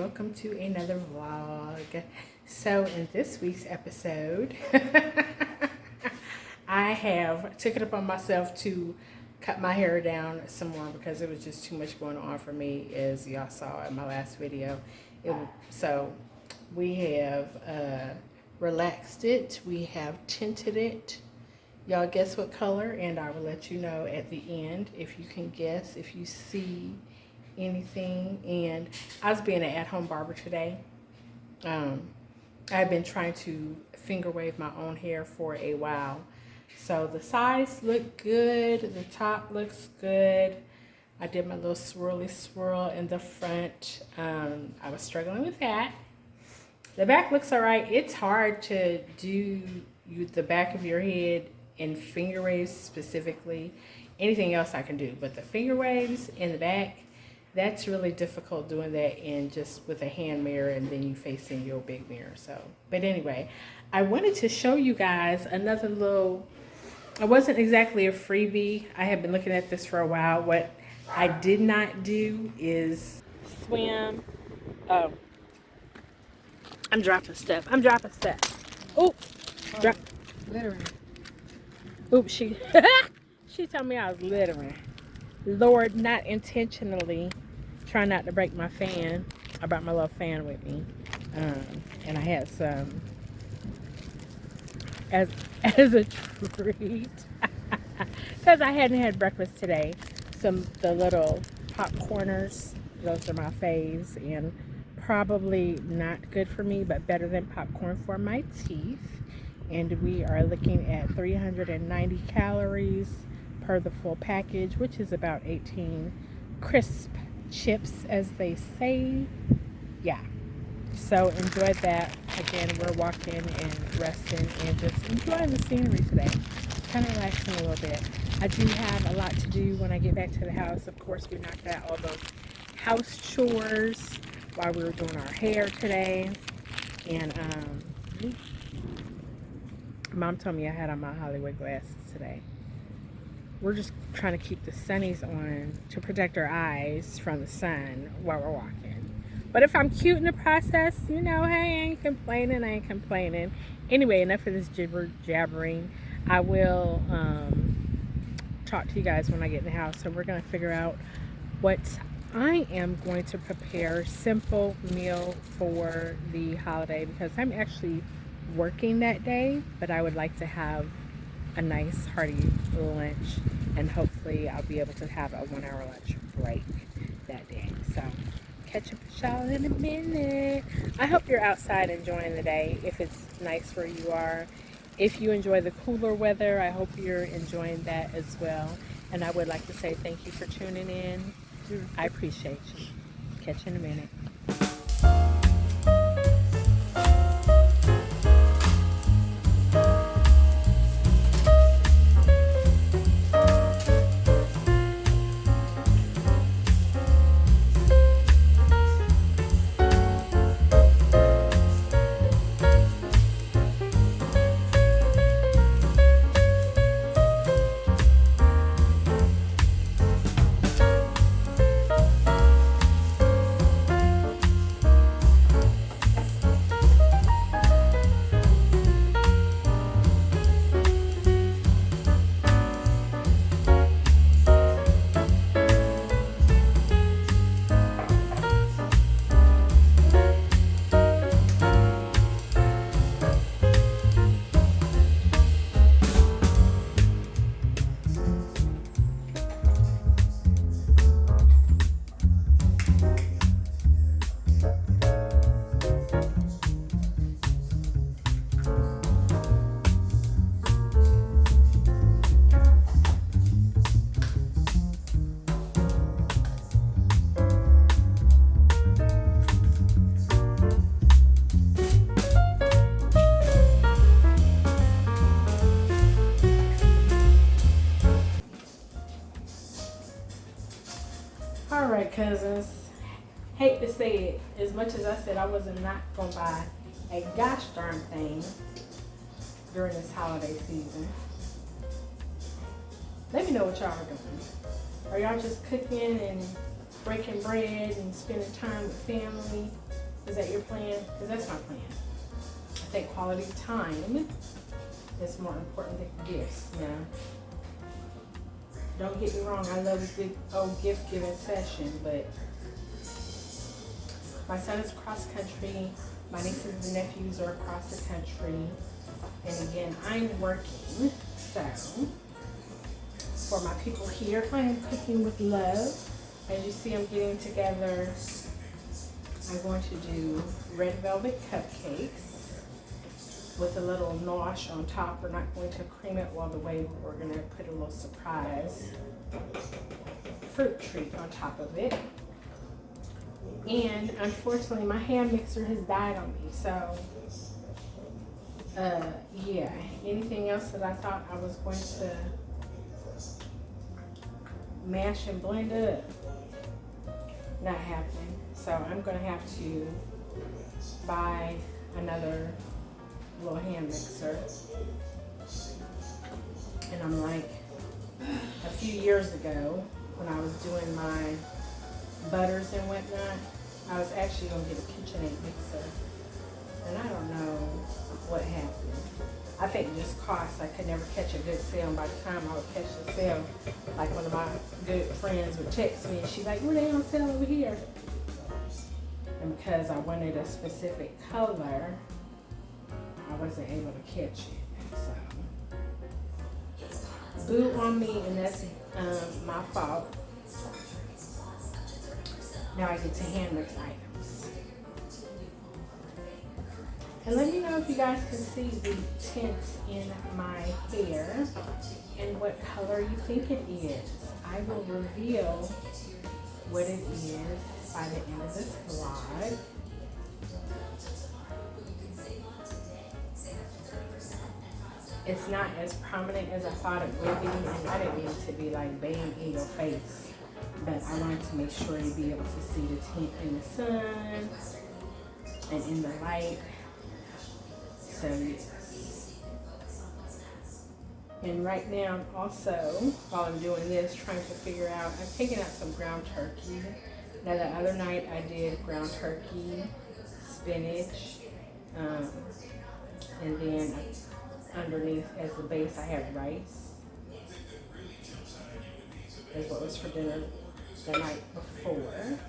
welcome to another vlog. So in this week's episode, I have took it upon myself to cut my hair down some more because it was just too much going on for me, as y'all saw in my last video. So we have relaxed it, we have tinted it. Y'all guess what color, and I will let you know at the end if you can guess, if you see anything. And I was being an at-home barber today. I've been trying to finger wave my own hair for a while. So the sides look good, the top looks good. I did my little swirly swirl in the front. I was struggling with that. The back looks all right. It's hard to do the back of your head in finger waves specifically. Anything else I can do, but the finger waves in the back, that's really difficult doing that in just with a hand mirror and then you facing your big mirror. So, but anyway, I wanted to show you guys another little, it wasn't exactly a freebie. I have been looking at this for a while. What I did not do is swim. Oh, I'm dropping stuff. Oh, drop. Littering. Oops, she told me I was littering. Lord, not intentionally. Trying not to break my fan. I brought my little fan with me. And I had some as a treat. Because I hadn't had breakfast today. The little popcorners. Those are my faves. And probably not good for me, but better than popcorn for my teeth. And we are looking at 390 calories per the full package, which is about 18 crisp chips, as they say. Yeah, so enjoy that. Again, we're walking and resting and just enjoying the scenery today, kind of relaxing a little bit. I do have a lot to do when I get back to the house. Of course, we knocked out all those house chores while we were doing our hair today. And Mom told me I had on my Hollywood glasses today. We're just trying to keep the sunnies on to protect our eyes from the sun while we're walking. But if I'm cute in the process, you know, hey, I ain't complaining. Anyway, enough of this jabbering. I will talk to you guys when I get in the house. So we're going to figure out what I am going to prepare. Simple meal for the holiday, because I'm actually working that day, but I would like to have a nice hearty lunch, and hopefully I'll be able to have a 1 hour lunch break that day. So catch up with y'all in a minute. I hope you're outside enjoying the day, if it's nice where you are. If you enjoy the cooler weather, I hope you're enjoying that as well. And I would like to say thank you for tuning in. I appreciate you. Catch you in a minute. Alright, cousins, hate to say it, as much as I said I wasn't not going to buy a gosh darn thing during this holiday season. Let me know what y'all are doing. Are y'all just cooking and breaking bread and spending time with family? Is that your plan? Because that's my plan. I think quality time is more important than gifts now. Don't get me wrong, I love a good old gift giving session, but my son is cross country, my nieces and nephews are across the country, and again, I'm working, so for my people here, I am cooking with love. As you see, I'm getting together. I'm going to do red velvet cupcakes with a little nosh on top. We're not going to cream it all the way, but we're going to put a little surprise fruit treat on top of it. And unfortunately, my hand mixer has died on me, so yeah, anything else that I thought I was going to mash and blend up, not happening. So I'm going to have to buy another little hand mixer. And I'm like, a few years ago when I was doing my butters and whatnot, I was actually going to get a KitchenAid mixer. And I don't know what happened. I think just cost. I could never catch a good sale. And by the time I would catch the sale, like one of my good friends would text me and she's like, "What are they on sale over here?" And because I wanted a specific color, I wasn't able to catch it. So, boo on me, and that's my fault. Now I get to hand mix items. And let me know if you guys can see the tints in my hair and what color you think it is. I will reveal what it is by the end of this vlog. It's not as prominent as I thought it would be, and I didn't mean it to be like bang in your face, but I wanted to make sure you'd be able to see the tint in the sun and in the light. So yes. And right now I'm also, while I'm doing this, trying to figure out, I'm taking out some ground turkey. Now the other night I did ground turkey, spinach, and then underneath as the base I have rice. That's what was for dinner the night before.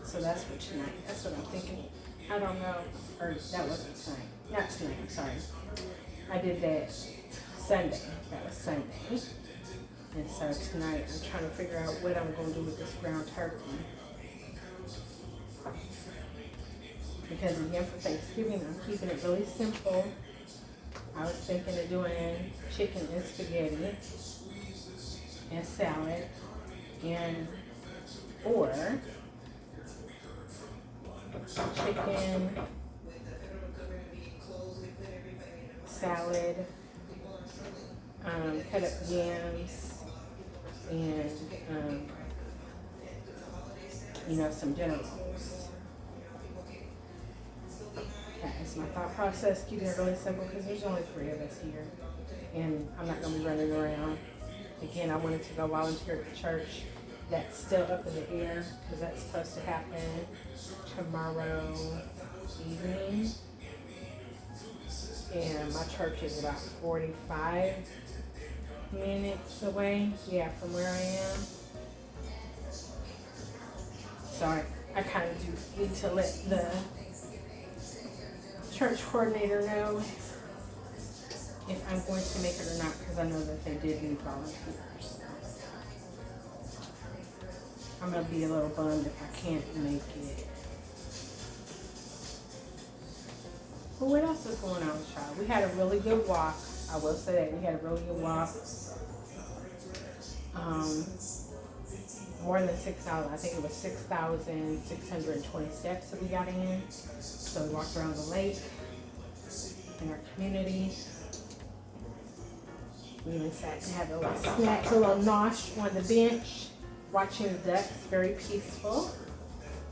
So that's for tonight. That's what I'm thinking. I don't know. Or that wasn't tonight. Not tonight, I'm sorry. I did that Sunday. That was Sunday. And so tonight I'm trying to figure out what I'm going to do with this ground turkey. Because again, for Thanksgiving, I'm keeping it really simple. I was thinking of doing chicken and spaghetti and salad, and or chicken, salad, cut up yams, and some dinner rolls. That is my thought process, keeping it really simple because there's only 3 of us here, and I'm not going to be running around. Again, I wanted to go volunteer at the church. That's still up in the air because that's supposed to happen tomorrow evening. And my church is about 45 minutes away, from where I am. So I kind of do need to let the church coordinator know if I'm going to make it or not, because I know that they did need volunteers. I'm going to be a little bummed if I can't make it. But what else is going on, child? We had a really good walk. I will say that. We had a really good walk. More than 6,000. I think it was 6,620 steps that we got in. So we walked around the lake in our community. We even sat and had a little snack, a little nosh on the bench, watching the ducks. Very peaceful.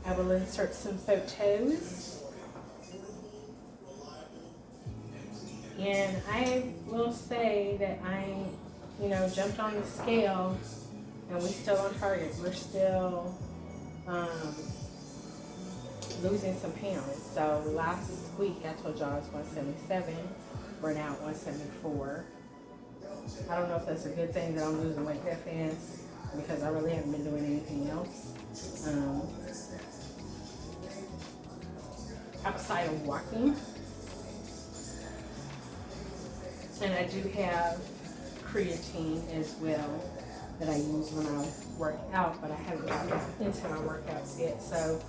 I will insert some photos. And I will say that I, jumped on the scale, and we're still on target. We're still um, losing some pounds. So last week I told y'all I was 177. We're now at 174. I don't know if that's a good thing that I'm losing weight that fast because I really haven't been doing anything else outside of walking. And I do have creatine as well that I use when I work out, but I haven't gotten into my workouts yet. So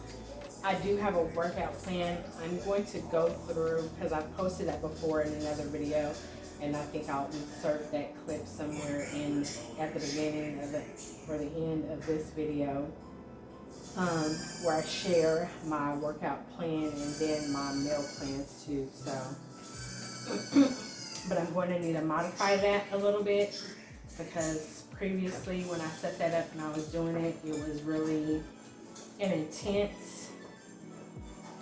I do have a workout plan. I'm going to go through, because I've posted that before in another video, and I think I'll insert that clip somewhere in at the beginning of or the end of this video, where I share my workout plan and then my meal plans too. So, but I'm going to need to modify that a little bit, because previously when I set that up and I was doing it, it was really an intense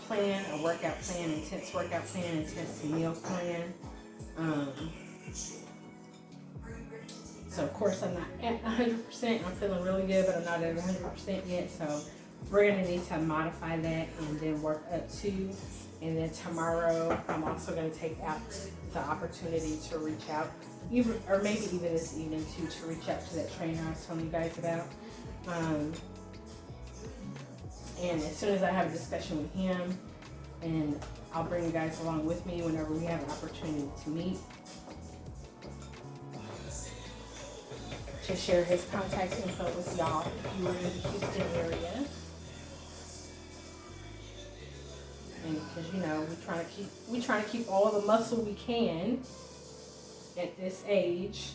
plan, a workout plan, intense workout plan, intense meal plan. So of course I'm not at 100%. I'm feeling really good, but I'm not at 100% yet. So we're gonna need to modify that and then work up to. And then tomorrow I'm also gonna take out the opportunity to reach out, even, or maybe even this evening too, to reach out to that trainer I was telling you guys about. And as soon as I have a discussion with him, and I'll bring you guys along with me whenever we have an opportunity to meet, to share his contact info with y'all if you are in the Houston area. And because, you know, we trying to keep all the muscle we can at this age,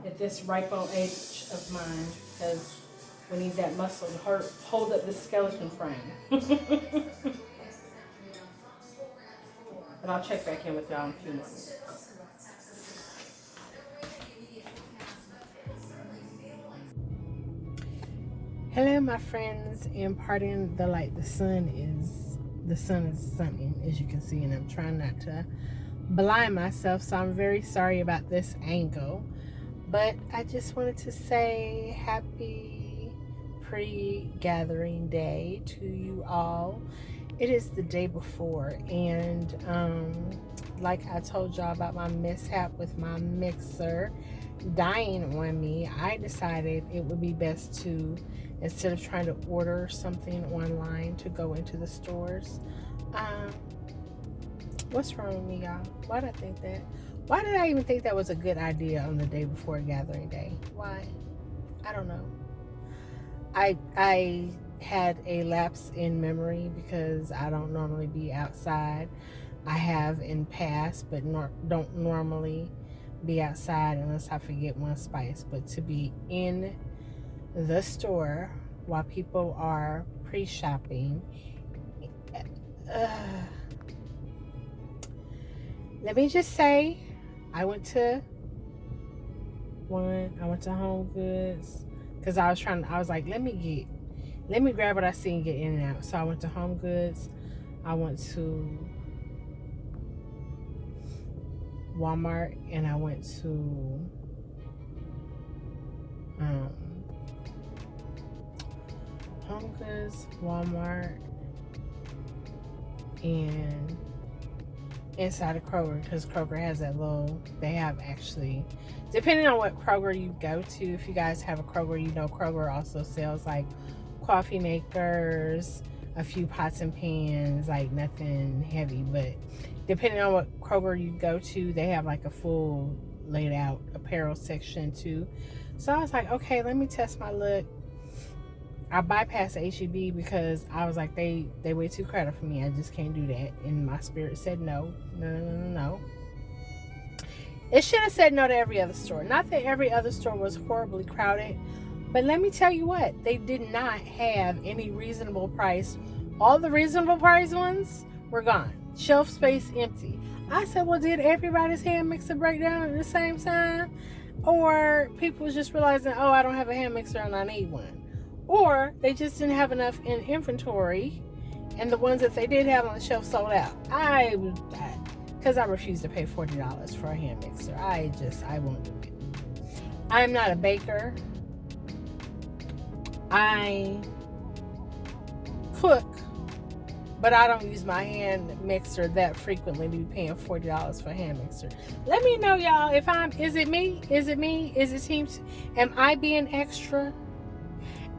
at this ripe old age of mine, because we need that muscle to hold up the skeleton frame. But I'll check back in with y'all in a few more minutes. Hello, my friends, and pardon the light. The sun is sunning, as you can see, and I'm trying not to blind myself, so I'm very sorry about this angle. But I just wanted to say happy pre-gathering day to you all. It is the day before, and like I told y'all about my mishap with my mixer dying on me, I decided it would be best to, instead of trying to order something online, to go into the stores. What's wrong with me, y'all? Why did I think that? Why did I even think that was a good idea on the day before gathering day? Why? I don't know. I had a lapse in memory because I don't normally be outside. I have in past, but don't normally be outside unless I forget one spice. But to be in the store while people are pre-shopping, let me just say, I went to Home Goods because I was like, let me grab what I see and get in and out. So I went to Home Goods, I went to Walmart, and I went to Home Goods, Walmart, and inside of Kroger, because Kroger has that little, they have actually, depending on what Kroger you go to, if you guys have a Kroger, you know Kroger also sells like coffee makers, a few pots and pans, like nothing heavy, but depending on what Kroger you go to, they have like a full laid out apparel section too. So I was like, okay, let me test my luck. I bypassed HEB because I was like, they way too crowded for me. I just can't do that. And my spirit said no. It should have said no to every other store. Not that every other store was horribly crowded, but let me tell you what, they did not have any reasonable price. All the reasonable price ones were gone. Shelf space empty. I said, well, did everybody's hand mixer break down at the same time? Or people was just realizing, oh, I don't have a hand mixer and I need one. Or they just didn't have enough in inventory, and the ones that they did have on the shelf sold out. Because I refuse to pay $40 for a hand mixer. I won't do it. I'm not a baker. I cook, but I don't use my hand mixer that frequently to be paying $40 for a hand mixer. Let me know, y'all, if is it me? Is it me? Is it seems, am I being extra?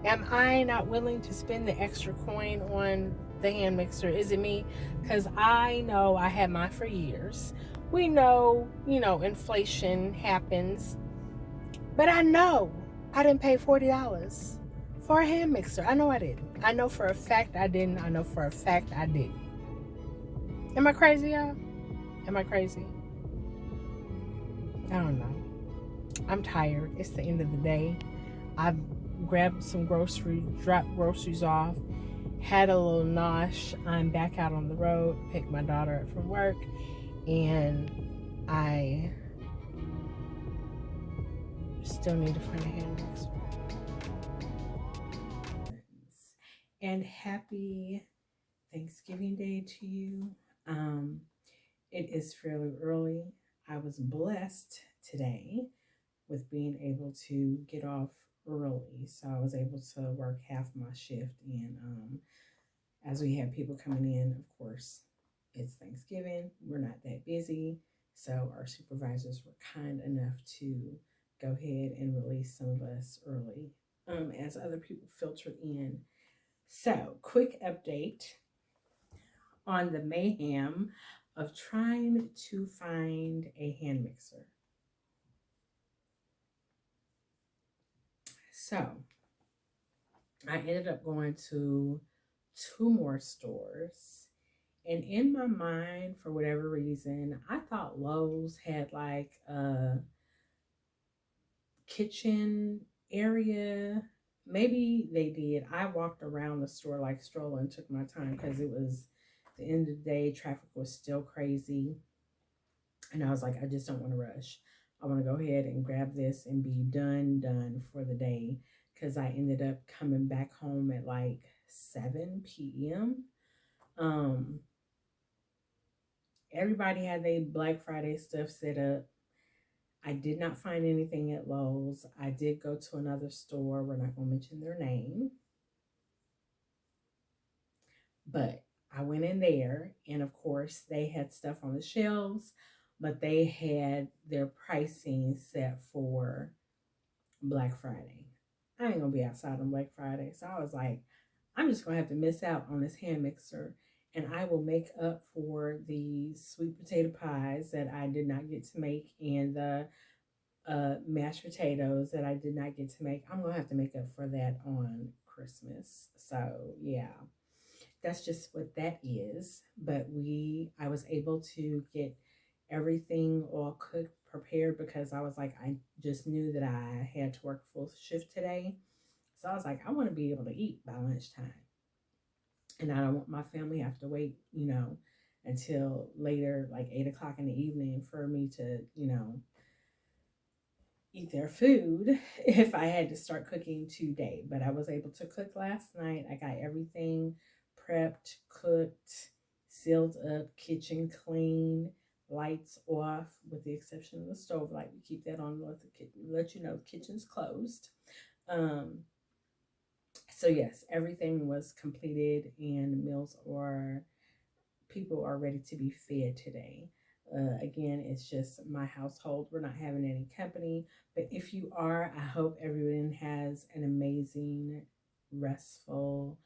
Am I not willing to spend the extra coin on the hand mixer? Is it me? Because I know I had mine for years. We know, inflation happens. But I know I didn't pay $40 for a hand mixer. I know I didn't. I know for a fact I didn't. I know for a fact I did. Am I crazy, y'all? Am I crazy? I don't know. I'm tired. It's the end of the day. I've grabbed some groceries, dropped groceries off, had a little nosh. I'm back out on the road, picked my daughter up from work, and I still need to find a hand mixer. And happy Thanksgiving Day to you. It is fairly early. I was blessed today with being able to get off early, so I was able to work half my shift. And as we had people coming in, of course, it's Thanksgiving. We're not that busy, so our supervisors were kind enough to go ahead and release some of us early as other people filtered in. So, quick update on the mayhem of trying to find a hand mixer. So, I ended up going to two more stores. And in my mind, for whatever reason, I thought Lowe's had like a kitchen area. Maybe they did. I walked around the store like strolling, took my time because it was the end of the day. Traffic was still crazy. And I was like, I just don't want to rush. I want to go ahead and grab this and be done for the day because I ended up coming back home at like 7 p.m. Um, Everybody had their Black Friday stuff set up. I did not find anything at Lowe's. I did go to another store. We're not going to mention their name. But I went in there, and of course, they had stuff on the shelves, but they had their pricing set for Black Friday. I ain't gonna be outside on Black Friday. So I was like, I'm just gonna have to miss out on this hand mixer, and I will make up for the sweet potato pies that I did not get to make and the mashed potatoes that I did not get to make. I'm gonna have to make up for that on Christmas. So yeah, that's just what that is. But I was able to get everything all cooked, prepared because I was like, I just knew that I had to work full shift today. So I was like, I want to be able to eat by lunchtime. And I don't want my family have to wait, until later, like 8 o'clock in the evening for me to, eat their food if I had to start cooking today. But I was able to cook last night. I got everything prepped, cooked, sealed up, kitchen clean, lights off, with the exception of the stove light. We keep that on, let you know the kitchen's closed. Um, so yes, everything was completed and meals are people are ready to be fed today. Again, it's just my household. We're not having any company, but if you are, I hope everyone has an amazing, restful,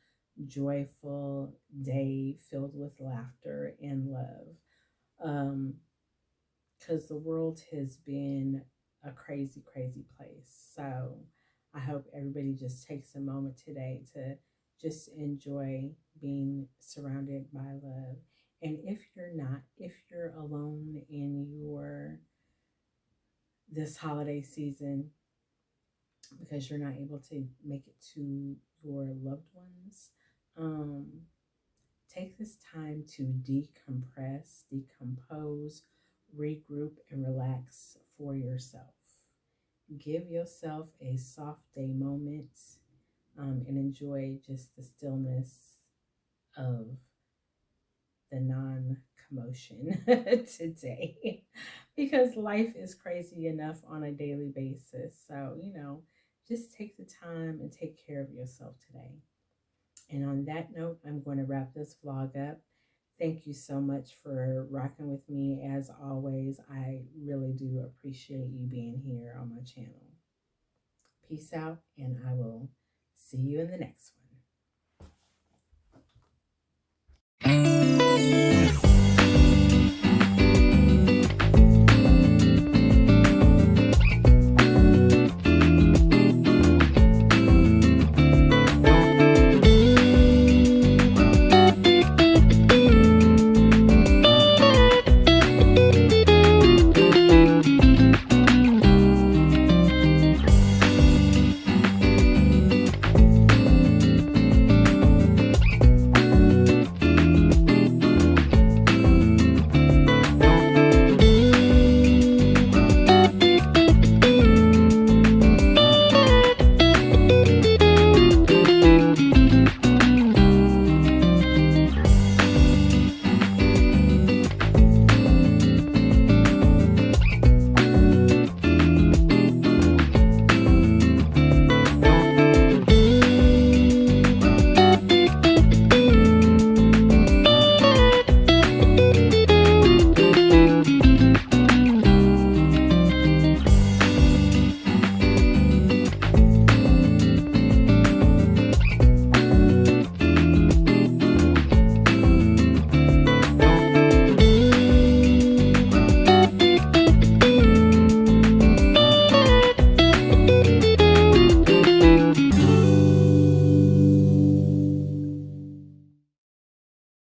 joyful day filled with laughter and love. Because the world has been a crazy, crazy place. So I hope everybody just takes a moment today to just enjoy being surrounded by love. And if you're not, if you're alone in your this holiday season because you're not able to make it to your loved ones, um, take this time to decompress, decompose, regroup, and relax for yourself. Give yourself a soft day moment and enjoy just the stillness of the non commotion today because life is crazy enough on a daily basis. So, just take the time and take care of yourself today. And on that note, I'm going to wrap this vlog up. Thank you so much for rocking with me. As always, I really do appreciate you being here on my channel. Peace out, and I will see you in the next one.